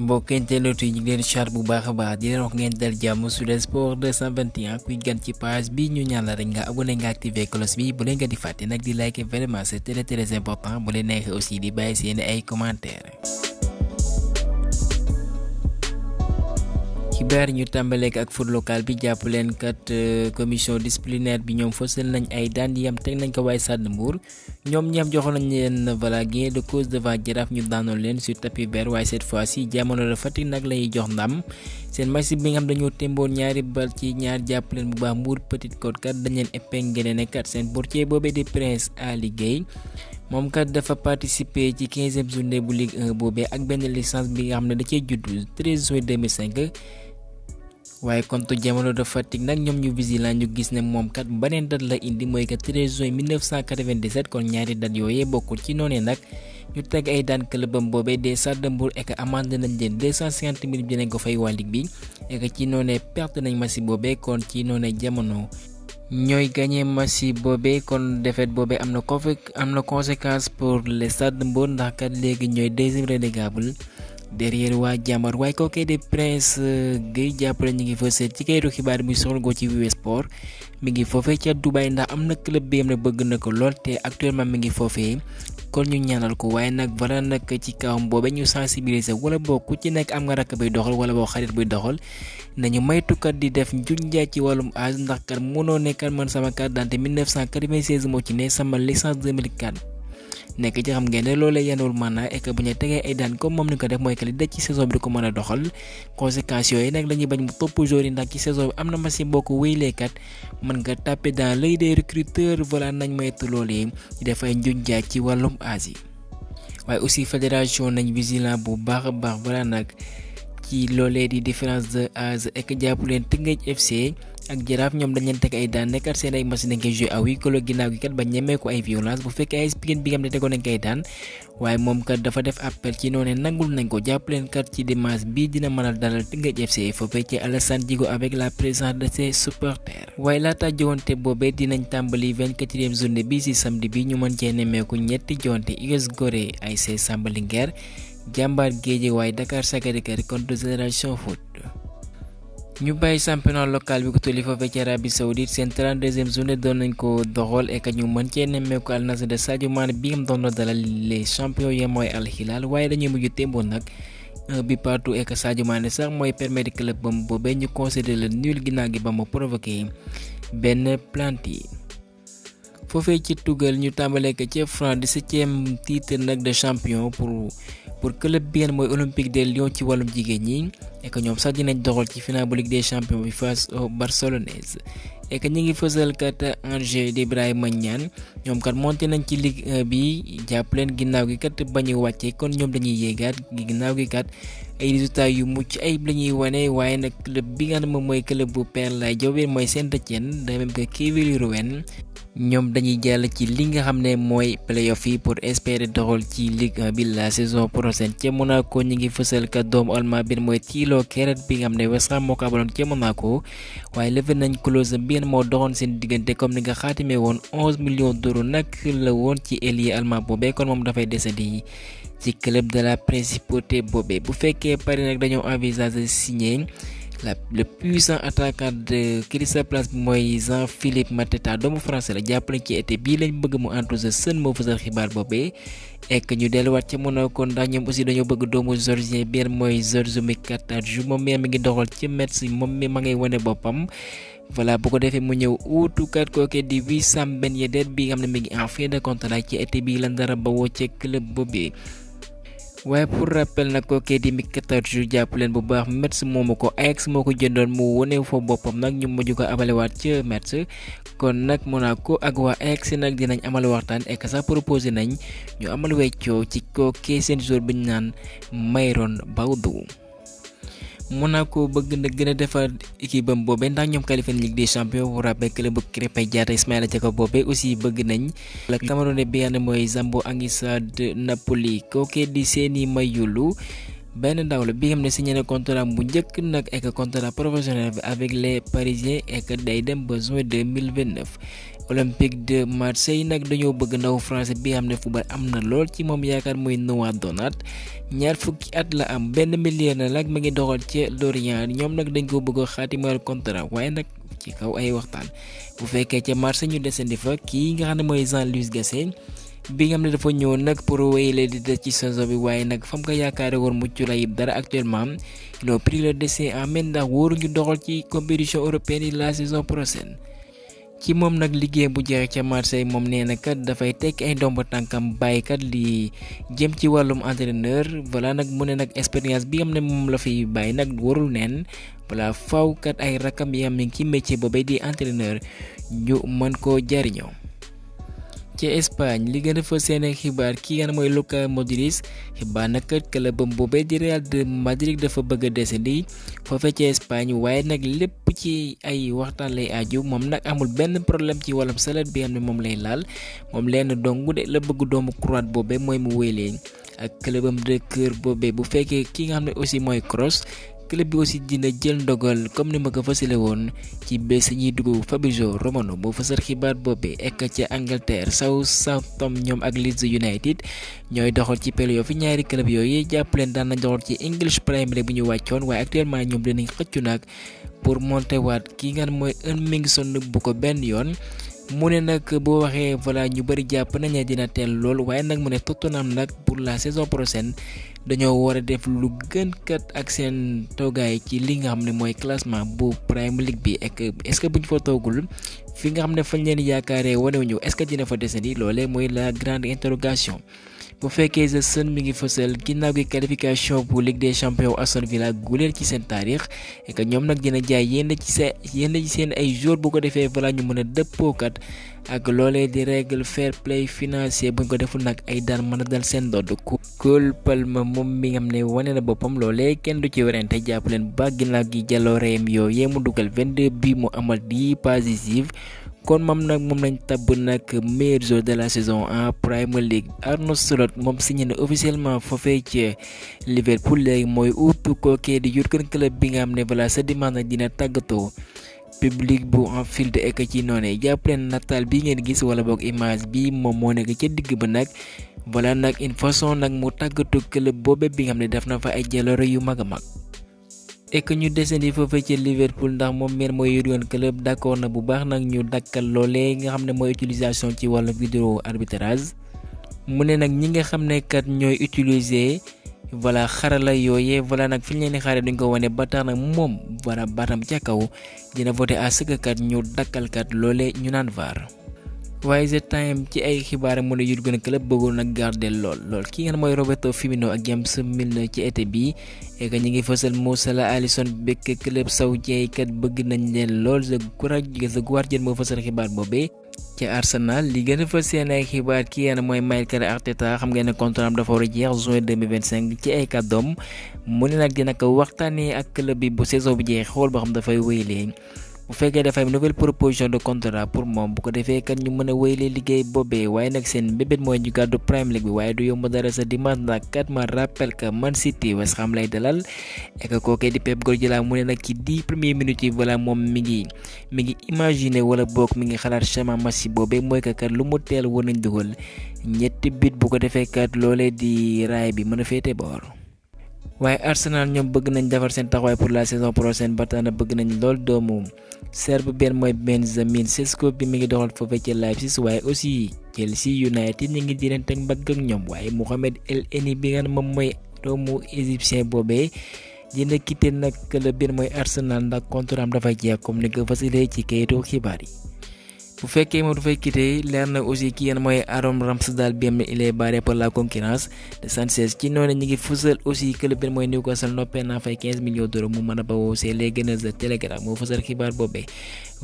mbokk internet yi ñu ngi leen char bu baax a baax di leen wax ngeen dal jàmm Sud Sport 221 kuy gan ci page bi ñu ñaan la rek nga abonné nga activer cloche bi bu leen nga di fàtte nag di like vraiment c'est très important bu leen neexee aussi di bàyyi seen ay commentaires. xibaar ñu tàmbaleek ak foot local bi jàpp leen kat commission disciplinaire bi ñoom fësal nañ ay daan yi am teg nañ ko waaye Stade Mbour ñoom ñam joxoon nañ leen voilà gain de cause devant Jaraaf ñu daanoon leen sur tapis vert waaye cette fois ci Jamono de Fatick nag lañuy jox ndam seen match bi nga xam dañoo témboon ñaari bal ci ñaar jàpp leen bu baax Mbour Petite Côte kat dañ leen épinglé ne kat seen portier boobee di Prince Ali Gueye moom kat dafa participer ci 15e journée bu Ligue 1 boobee ak benn licence bi nga xam ne da cee juddu 13 juin 2005 waaye contre Jamono de Fatick nag ñoom ñu vigilant ñu gis ne moom kat beneen date la indi mooy que 13 juin 1997 kon ñaari date yooyee bokkul ci noonee nag ñu teg ay daan clubam boobee des Stade de Mbour et que amande nañ leen 250 000 dinañ ko fay waa ligue bi et que ci noonee perte nañ match boobee kon ci noonee Jamono ñooy gagné match boobee kon défaite boobee am na conséquence pour les Stade de Mbour ndax kat léegi ñooy deuxième relégable derrière waa Jàmbaar waaye kookee de Prince Gueye jàppale ñu ngi fësal ci kayitu xibaar bi soxla ko ci Wii Sport mi ngi foofee ca Dubaï ndax am na club bi am na bëgg na ko lool te actuellement mi ngi foofee kon ñu ñaanal ko waaye nag bara nag ci kawam boobe ñu sensibiliser wala boo ku ci nekk am nga rakk bay doxal wala boo xarit bay doxal nañu maytukat di def njuñ njaay ci wàllum âge ndax kat mënoo nekkat man sama carte d'identité 1996 moo ci ne sama licence 2004 nekk ci xam ngeen ne loolee yanul maanaa et que bu ñu tegee ay daan comme moom ni ko def mooy que li daj ci saison bi di ko mën a doxal conséquences yooyu nag la ñuy bañ mu topp joueurs yi ndax ci saison bi am na machine boo ko wéyleekat mën nga tàppe dans l'œil des recruteurs voilà nañ moytu loolee di def ay njuñ jaaj ci wàllum âge yi waaye aussi fédération nañ vigilant bu baax a baax voilà nag ci loolee di différence de âge et que jàpp leen Tëngéej FC ak Jaraaf ñoom dañ leen teg ay daan nekkat seen ay match dañ koy joué à huis clos ginnaaw gi kat ba ñemee ko ay violence bu fekkee ay Pikine bi nga xam ne tegoon nañ koy daan waaye moom kat dafa def appel ci noonu nangul nañ ko jàpp leen kat ci dimanche bii dina mën a dalal Tëngéej FC foofee ci Alassane Djigo avec la présence de ses supporters waaye laata joŋante boobee dinañ tàmbali 24e journée bi ci samedi bi ñu mën cee nemmeeku ñetti joŋante US Gorée ASC Samba Linguère Jàmbaar Guédiawaye Dakar Sacré-Cœur contre Génération Foot. ñu bàyyi championnat local bi ko tolli foofee ci Arabie Saoudite seen 32e journée doon nañ ko doxal et que ñu mën cee nemmeeku Al Nassr de Sadio Mané bi nga doon na dalal les champions yi mooy Al Hilal waaye dañuy mujj témboon nag un but partout et que Sadio Mané sax mooy permettre club bam boobee ñu considéré le nul ginnaaw gi ba mu provoqué benn penalty foofee ci tugal ñu tàmbalee ko ci France 17e titre nag de champion pour club bi ngeen mooy Olympique de Lyon ci wàllum jigéen ñi et que ñoom sax dinañ doxal ci final bu Ligue des champions bi face au Barcelonaise et que ñi ngi fësal kat Angers d'Ibrahima Niane ñoom kat monté nañ ci Ligue 1 bi jàpp leen ginnaaw gi kat bañu wàcce kon ñoom dañuy yéegaat ginnaaw gi kat ay résultats yu mucc ayib la ñuy wane waaye nag club bi nga xam ne moom mooy club bu Père Laye Diop mooy Saint-Étienne de même que Quevilly-Rouen ñoom dañuy jàll ci li nga xam ne mooy play-off yi pour espérer doxal ci Ligue 1 bi la saison prochaine ca Monaco ñi ngi fësal kat doomu allemand bi mooy Thilo Kehrer bi nga xam ne West Ham moo ko abaloon ca Monaco waaye levé nañ clause bi moo doxoon seen diggante comme ni nga xaatimee woon 11 millions d'euros nag la woon ci ailier allemand boobee kon moom dafay desandi ci club de la principauté boobee bu fekkee Paris nag dañoo envisager signer le puissant attaquant de Crystal Palace bi mooy Jean-Philippe Mateta doomu français la jàppale ci été bii lañ bëgg mu entouré Sun moo fësal xibaar boobee et que ñu delluwaat ca Monaco ndax ñoom aussi dañoo bëgg doomu Georgien bi mooy Georges Mikatadou moom mi ngi doxal ci Metz moom mi ma ngay wane boppam voilà bu ko defee mu ñëw uutukat kooke di Wissam Ben Yedder bi nga xam ne mi ngi en fin de contrat ci été bii lan dara bawoo ca club boobee. waaye pour rappel nag kookee di Mikatadou jàpp leen bu baax Metz moomu ko Ajax moo ko jëndoon mu wone fa boppam nag ñu mujj ko abalewaat ca Metz kon nag Monaco ak waa Ajax nag dinañ amal waxtaan et que sax proposé nañ ñu amal weccoo ci kookee seen jour bi ñu naan Mayron Baudou. Monaco bëgg na gën a defar équipe am boobee ndax ñoom qualifié Ligue des champions pour rappel club bu Krépin Diatta Ismaïla Jakobs boobee aussi bëgg nañ la Camerounais bi nga xam ne mooy Zambo Anguissa de Napoli kookee di Seny Mayulu benn ndaw la bi nga xam ne signé na contrat bu njëkk nag et que contrat professionnel bi avec les Parisiens et que day dem ba juin 2029 Olympique de Marseille nag dañoo bëgg ndaw français bi xam ne football am na lool ci moom yaakaar muy Noah Donat 20 at la am benn million nag ma ngi doxal ci Lorient ñoom nag dañ ko bëgg a xaatimal contrat waaye nag ci kaw ay waxtaan bu fekkee ca Marseille ñu desandi fa kii nga xam ne mooy Jean-Louis Gasset bi nga xam ne dafa ñëw nag pour wéyale di des ci saison bi waaye nag fam ko yaakaare woon mucc ayib dara actuellement ils ont pris le destin en main ndax wóoruñu doxal ci compétition européenne yi la saison prochaine. ci moom nag liggéey bu jeex ca Marseille moom nee na kat dafay tekki ay ndomba tànkam bàyyi kat li jëm ci wàllum entraîneur voilà nag mu ne nag expérience bi am ne moom la fiy bàyyi nag warul neen voilà faw kat ay rakam yi am ne ci métier boobay di entraîneur ñu mën koo jariñoo. ci Espagne li gën a fa seen xibaar kii nga mooy Luka Modric xibaar nag clubam boobee di Real de Madrid dafa bëgg a desandi foofee ci Espagne waaye nag lépp ci ay waxtaan lay aju moom nag amul benn problème ci wàllum salaire bi xam ne moom lay laal moom lenn dong de la bëgg doomu croate boobee mooy mu wéylee ak clubam de cœur boobee bu fekkee ki nga xam ne aussi mooy Kroos club bi aussi dina jël ndogal comme ni ma ko fasile woon ci bés ñuy dugg Fabrizio Romano moo fasal xibaar boobee ek ca Angleterre Southampton ñoom ak Leeds United ñooy doxal ci playoff yi ñaari club yooyu jàpp leen daan nañ doxal ci English Premier League bu ñu wàccoon waaye actuellement ñoom dinañ xëccu nag pour monter waat ki nga mooy Heung-min-son bu ko benn yoon mu ne nag boo waxee voilà ñu bëri jàpp nañ ne dina teel lool waaye nag mu ne Tottenham nag pour la saison prochaine dañoo war a def lu gën kat ak seen toogaay ci li nga xam ne mooy classement bu Premier League bi ek est-ce que buñ fa toogul fi nga xam ne fañ leen yaakaaree wanewuñu est-ce que dina fa desandi loolee mooy la grande interrogation. bu fekkee The Sun mi ngi fësal ginnaaw gi qualification bu Ligue des Champions Aston Villa guleen ci seen taarix et que ñoom nag dina jaay yenn ci seen ay joueurs bu ko defee voilà ñu mën a dëppookat ak loolee di règle fair play financier buñ ko deful nag ay daan mën a dal seen ndodd Cole Palmer moom mi nga xam ne wane na boppam loolee kenn du ci werante jàpp leen bu baax ginnaaw gi jalooreem yooyee mu dugal 22 bi mu amal 10 passes décisives kon moom lañ tabb nag meilleur joueur de la saison en Premier League. Arne Slot moom signé na officiellement foofee ci Liverpool léegi mooy uutu kookee di Jurgen Klopp bi nga xam ne voilà sa dimanche nag dina tàggatoo public bu Anfield ek ci noonu jàpp leen nataal bi ngeen gis wala boog image bi moom moo nekk ca digg ba nag voilà nag une façon nag mu tàggatoo club boobe bi nga xam ne def na fa ay jaloore yu mag a mag. et que ñu desandi foofee ci Liverpool ndax moom meen mooy Jurgen Klopp d'accord na bu baax nag ñu dakkal loolee nga xam ne mooy utilisation ci wàllu vidéo arbitrage mu ne nag ñi nga xam ne kat ñooy utiliser voilà xarala yooyee voilà nag fi ñu leen di xaaree duñ ko wane ba tax nag moom voilà baatam ca kaw dina voté à ce que kat ñu dakkal kat loolee ñu naan VAR. waaye The Time ci ay xibaar mu ne Jurgen Klopp bëggoon nag garder lool ki nga mooy Roberto Firmino ak James Milner ci été bi et que ñu ngi fësal Mo Salah Alisson bekk club saoudien kat bëgg nañ leen lool The Guardian moo fësal xibaar boobee. ci Arsenal li gën a fës seen ay xibaar ki yéen mooy Mikel Arteta xam ngeen ne contrat am dafa war a jeex juin 2025 ci ay kàddoom mu ne nag dina ko waxtaanee ak club bi bu saison bi jeex xool boo xam dafay wéyalee. bu fekkee dafay nouvelle proposition de contrat pour moom bu ko defee kat ñu mën a wéylee liggéey boobee waaye nag seen mbébét mooy ñu gàddu Premier League bi waaye du yomb dara sa dimanche nag kat ma rappel que Man City West Ham lay dalal et que kookee di Pep Guardiola mu ne nag ci 10 premières minutes yi voilà moom mi ngi imaginer wala boog mi ngi xalaat schéma match boobee mooy que kat lu mu teel war nañ dugal ñetti but bu ko defee kat loolee di raay bi mën a féete boor. waaye Arsenal ñoom bëgg nañ defar seen taxawaay pour la saison prochaine ba tax na bëgg nañ lool doomu Serbe benn mooy Benjamin Sesko bi mi ngi doxal foofee ci Leipzig waaye aussi Chelsea United ñu ngi dirante ak mbagg ak ñoom waaye Mohamed El Neni bi nga moom mooy doomu égyptien boobee dina quitté nag club benn mooy Arsenal ndax contrat am dafa jeex comme ni ko fasilee ci kayitu xibaar yi. bu fekkee moom dafay quitté leer na aussi ki yéen mooy Aaron Ramsdale bi il est barré par la concurrence de Sanchez ci noonu ñu ngi fësal aussi club bi mooy Newcastle noppee naa fay 15 millions d'euros mu mën a bawoo c'est les Gunners de Telegraph moo fësal xibaar boobee.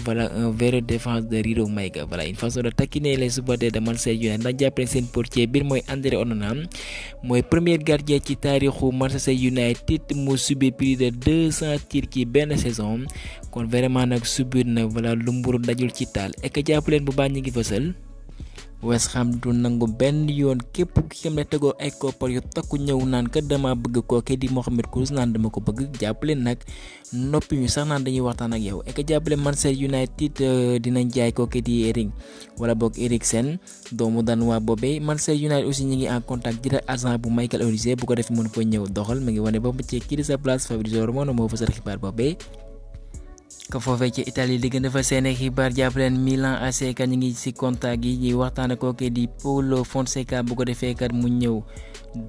voilà un vrai défense de Rido Maïga voilà une façon de taquiner les supporters de Manchester United ndax jàppale seen portier biir mooy André Onana mooy premier gardien ci taarixu Manchester United mu subir plus de 200 tirs ci benn saison kon vraiment nag subir na voilà lu mburu dajul ci taal et que jàppaleen bu baax ñi ngi fësal West Ham du nangu benn yoon képp ki xam ne tegoo ay koppar yu takku ñëw naan kat dama bëgg kooke di Mohamed Kudus naan dama ko bëgg jàppale nag noppi ñu sax naan dañuy waxtaan ak yow ek jàppale Manchester United dinañ jaay kooke di Erik wala boog Eriksen doomu Danois boobee Manchester United aussi ñi ngi en contact direct agent bu Michael Olise bu ko def mën fa ñëw doxal mu ngi wane ba mu ci kii di sa place Fabrizio Romano moo fa sar xibaar boobee. ko foofee ci Italie li gën a fa seeni xibaar jàppaleen Milan AC kat ñu ngi ci contact yi ñuy waxtaan kooke di Paulo Fonseca bu ko defee kat mu ñëw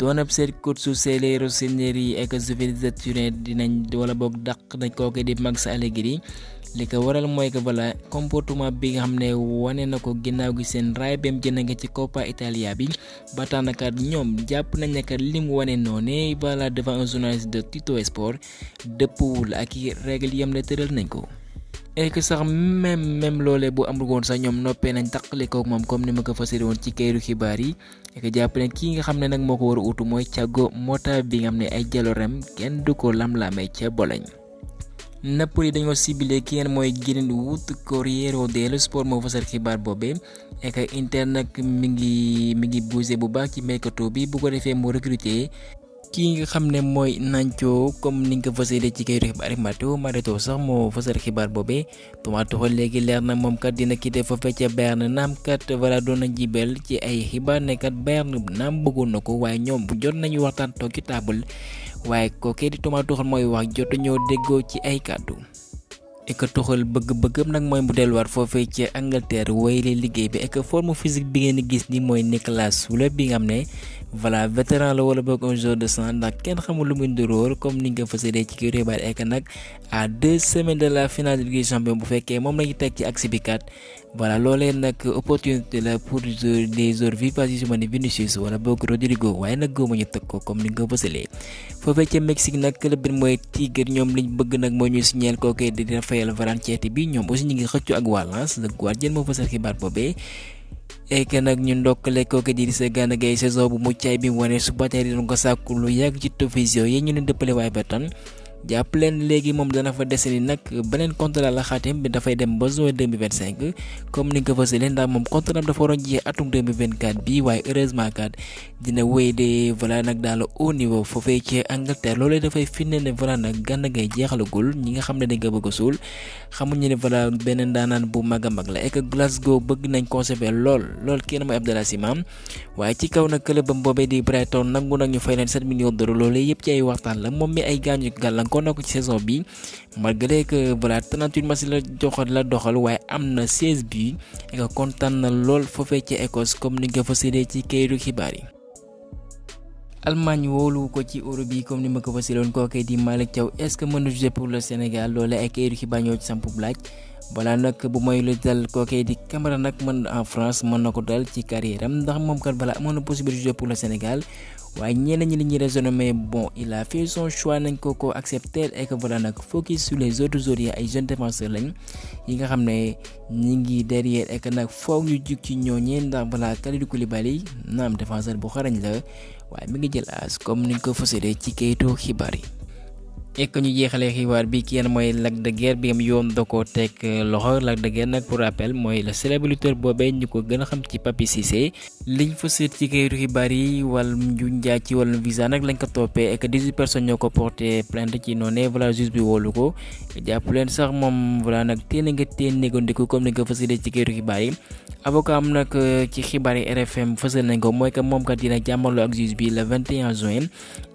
doon ab seet coach su Cellero Rossi ak Juventus de Turin dinañ wala boog dàq nañ kooke di Max Allegri li ko waral mooy que voilà comportement bi nga xam ne wane na ko ginnaaw gi seen raay bem jënd nga ci Coppa Italia bi ba tax na kat ñoom jàpp nañ ne kat li mu wane noonu voilà devant un journaliste de Tutto Sport dëppwul ak règle yam la tëral nañ ko. et que sax même loolee bu amul woon sax ñoom noppee nañ taqale ko moom comme ni ma ko fasiré woon ci kayitu xibaar yi et que jàpp ne kii nga xam ne nag moo ko war a utu mooy Thiago Motta bi nga xam ne ay jaloorem kenn du ko lam-lamee ca Bologne. Napoli dañoo ciblé ki ngeen mooy Greenwood Corriere dello Sport moo fasal xibaar boobee et que Inter nag mi ngi bougé bu baax ci mercato bi bu ko defee mu recruter kii nga xam ne mooy Nacho comme ni nga ko fasee ci kayitu xibaar Matteo Moretto sax moo fasal xibaar boobee Thomas Tuchel léegi leer na moom kat dina quitté foofee ca Bayern naam kat voilà doon na jibel ci ay xibaar ne kat Bayern naam bëggoon na ko waaye ñoom bu jot nañu waxtaan toog ci table waaye kookee di Thomas Tuchel mooy wax jotu ñoo déggoo ci ay kàddu et que Tuchel bëgg-bëggam nag mooy mu delluwaat foofee ci Angleterre wéyale liggéey bi et que forme physique bi ngeen gis ni mooy Niklas Süle bi nga xam ne voilà vétéran la wala boog un joueur de sang ndax kenn xamul lu muy nduróor comme ni nga ko fasalee ci kii xibaar et que nag à 2 semaines de la finale de Ligue des Champions bu fekkee moom lañu teg ci axe bi kat voilà loolee nag opportunité la pour des joueurs vivaces yu mel ni Vinicius wala boog Rodrigo waaye nag góob ñu teg ko comme ni nga ko fasalee foofee ca Mexique nag club bi mooy Tigre ñoom liñ bëgg nag moo ñu signer kookee di Rafael Varane bi ñoom aussi ñu ngi xëccu ak waa Lens Le Guardian moo fasal xibaar boobee et que nag ñu ndokkale kooku di sa Gana Gueye saison bu muccaay bi mu wane suba tey dina ko sàkku lu yàgg ci télévision yi ñu ne dëppale waaye ba tan jàpp leen léegi moom dana fa deseni nag beneen contrat la xaatim bi dafay dem ba juin 2025 comme ni nga ko fësalee ndax moom contrat dafa waroon jeex atum 2024 bi waaye heureusement kat dina wéy de voilà nag dans le haut niveau foofee ci Angleterre loolee dafay firnde ne voilà nag Gana Gueye jeexalagul ñi nga xam ne dañ ko bëgg a suul xamuñu ne voilà beneen daanaan bu mag a mag la et que Glasgow bëgg nañ conserver lool kenn mooy Abdallah Sima waaye ci kaw nag clubam boobee di Brighton nangu nag ñu fay leen 7 millions d'euros loolee yëpp ci ay waxtaan la moom mi ay gaañu gàllankoor na ko ci saison bi malgré que voilà 38 matchs la doxal waaye am na 16 buts et que kontaan na lool foofee ci Écosse comme ni nga ko fasalee ci kayitu xibaar yi. Allemagne wóolu ko ci Euro bi comme ni ma ko fasiloon kookee di Malick Thiaw est-ce que mën na jouer pour le Sénégal loolee ay kayitu xibaar ñoo ci samp laaj voilà nag bu mooy lu dal kookee di Camara nag mën en France mën na ko dal ci carrière am ndax moom kat voilà amoon na possibilité de jouer pour le Sénégal waaye ñeneen ñi li ñuy raisonné mais bon il a fait son choix nañ ko accepter et que voilà nag focus sur les autres joueurs yi ay jeunes défenseurs lañ yi nga xam ne ñi ngi derrière et que nag foog ñu jug ci ñooñee ndax voilà Kalidou Koulibaly naam défenseur bu xarañ la waaye mi ngi jël as comme ni ñu ko fësalee ci kayitu xibaar yi. et que ñu jeexalee xibaar bi ki yéen mooy Lac de Guiers bi am yoon da koo teg loxo Lac de Guiers nag pour rappel mooy le célèbre lutteur boobee ñu ko gën a xam ci Papi Cissé liñ fa seet ci kayitu xibaar yi wàllum njuñ njaay ci wàllum visa nag lañ ko toppee et que 18 personnes ñoo ko porté plainte ci noonu voilà juge bi wóolu ko jàpp leen sax moom voilà nag téen nga téen négandiku comme ni nga fa seetee ci kayitu xibaar yi avocat am nag ci xibaar yi RFM fësal nañ ko mooy que moom kat dina jàmmaloo ak juge bi le 21 juin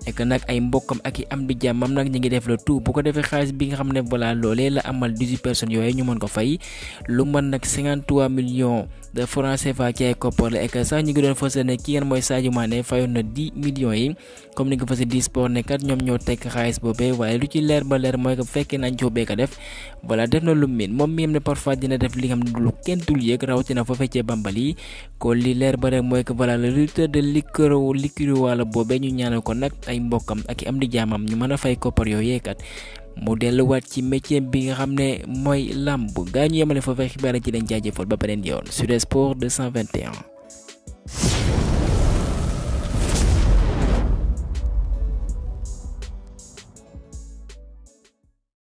et que nag ay mbokkam ak i am di jàmmam nag ñu ngi def le tout bu ko defee xaalis bi nga xam ne voilà loolee la amal 18 personnes yooyu ñu mën ko fay lu mën nag 53 millions de francs CFA ci ay koppar la et que sax ñu ngi doon fësal ne ki ngeen mooy Sadio Mané fayoon na 10 millions yi comme ni nga ko fësal di sport ne kat ñoom ñoo tekk xaalis boobee waaye lu ci leer ba leer mooy que bu fekkee nañ coobee ko def voilà def na lu miin moom mi am ne parfois dina def li nga xam ne lu kenn dul yëg rawatina fa fekkee Bambali ko li leer ba rek mooy que voilà le lutteur de Likoro wala boobee ñu ñaanal ko nag ay mbokkam ak i am di jaamam ñu mën a fay koppar yooyu kat mu delluwaat ci métier bi nga xam ne mooy làmb gaa ñu yemale foofee xibaar ci dañ jaajëfal ba beneen yoon Sud Sport 221.